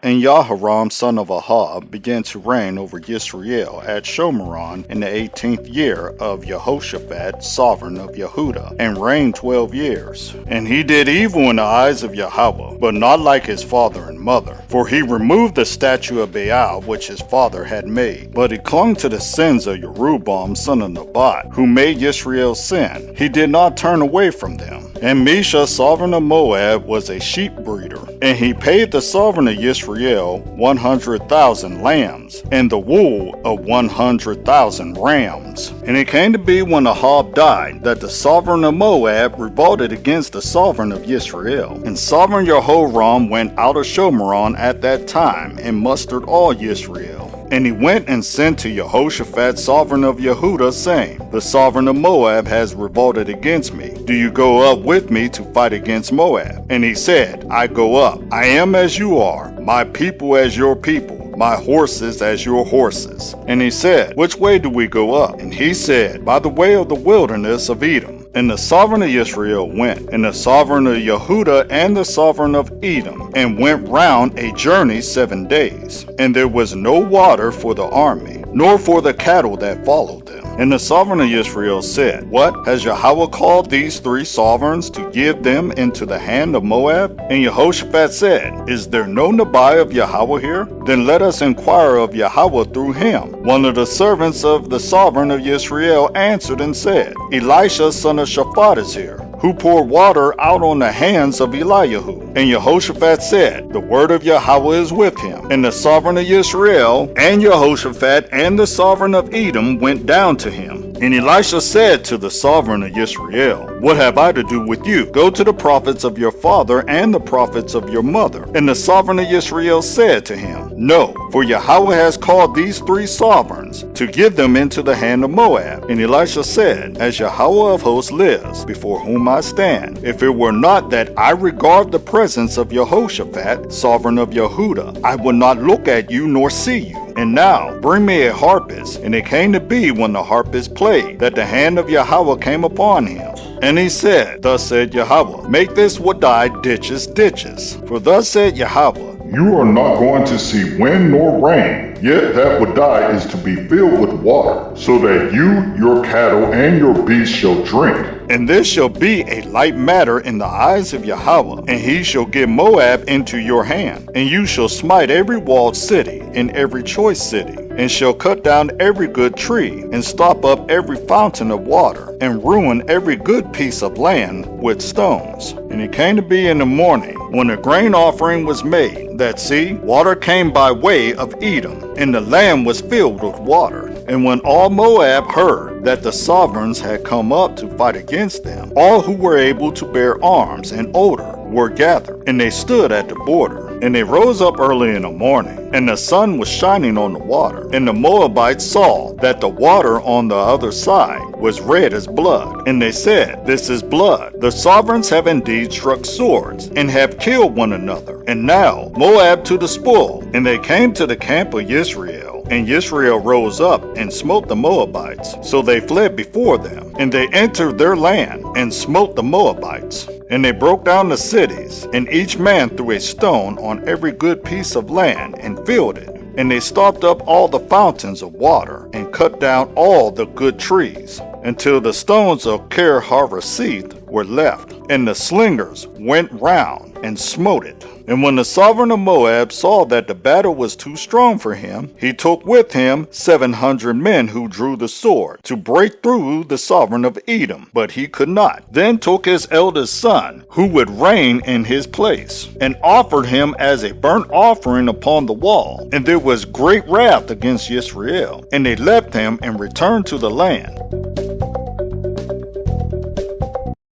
And Yaharam son of Ahab began to reign over Yisrael at Shomeron in the 18th year of Jehoshaphat, sovereign of Yehuda, and reigned 12 years. And he did evil in the eyes of Yahweh, but not like his father and mother. For he removed the statue of Baal which his father had made, but he clung to the sins of Jeroboam son of Nebat, who made Yisrael sin. He did not turn away from them. And Mesha, sovereign of Moab, was a sheep breeder, and he paid the sovereign of Yisrael 100,000 lambs, and the wool of 100,000 rams. And it came to be when Ahab died, that the sovereign of Moab revolted against the sovereign of Yisrael. And sovereign Jehoram went out of Shomeron at that time, and mustered all Yisrael. And he went and sent to Jehoshaphat, sovereign of Yehuda, saying, The sovereign of Moab has revolted against me. Do you go up with me to fight against Moab? And he said, I go up. I am as you are, my people as your people, my horses as your horses. And he said, Which way do we go up? And he said, By the way of the wilderness of Edom. And the sovereign of Israel went, and the sovereign of Yehuda and the sovereign of Edom, and went round a journey 7 days. And there was no water for the army, nor for the cattle that followed them. And the sovereign of Israel said, What, has Yahweh called these 3 sovereigns to give them into the hand of Moab? And Jehoshaphat said, Is there no Nabai of Yahweh here? Then let us inquire of Yahweh through him. One of the servants of the sovereign of Israel answered and said, Elisha son of Shaphat is here, who poured water out on the hands of Eliyahu. And Jehoshaphat said, The word of Yahweh is with him. And the sovereign of Israel and Jehoshaphat and the sovereign of Edom went down to him. And Elisha said to the sovereign of Israel, What have I to do with you? Go to the prophets of your father and the prophets of your mother. And the sovereign of Israel said to him, No, for Yahweh has called these 3 sovereigns to give them into the hand of Moab. And Elisha said, As Yahweh of hosts lives, before whom I stand, if it were not that I regard the presence of Jehoshaphat, sovereign of Yehuda, I would not look at you nor see you. And now, bring me a harpist. And it came to be when the harpist played, that the hand of Yahweh came upon him. And he said, Thus said Yahweh, Make this Wadai ditches. For thus said Yahweh, You are not going to see wind nor rain, yet that Wadai is to be filled with water, so that you, your cattle, and your beasts shall drink. And this shall be a light matter in the eyes of Yahweh, and he shall give Moab into your hand. And you shall smite every walled city, and every choice city, and shall cut down every good tree, and stop up every fountain of water, and ruin every good piece of land with stones. And it came to be in the morning, when the grain offering was made, that see, water came by way of Edom, and the land was filled with water. And when all Moab heard that the sovereigns had come up to fight against them, all who were able to bear arms and odor were gathered, and they stood at the border. And they rose up early in the morning, and the sun was shining on the water. And the Moabites saw that the water on the other side was red as blood. And they said, This is blood. The sovereigns have indeed struck swords, and have killed one another. And now Moab to the spoil. And they came to the camp of Israel. And Israel rose up and smote the Moabites. So they fled before them. And they entered their land, and smote the Moabites. And they broke down the cities, and each man threw a stone on every good piece of land, and filled it. And they stopped up all the fountains of water, and cut down all the good trees, until the stones of Ker Hareseth were left. And the slingers went round and smote it. And when the sovereign of Moab saw that the battle was too strong for him, he took with him 700 men who drew the sword, to break through the sovereign of Edom, but he could not. Then took his eldest son, who would reign in his place, and offered him as a burnt offering upon the wall. And there was great wrath against Israel, and they left him and returned to the land.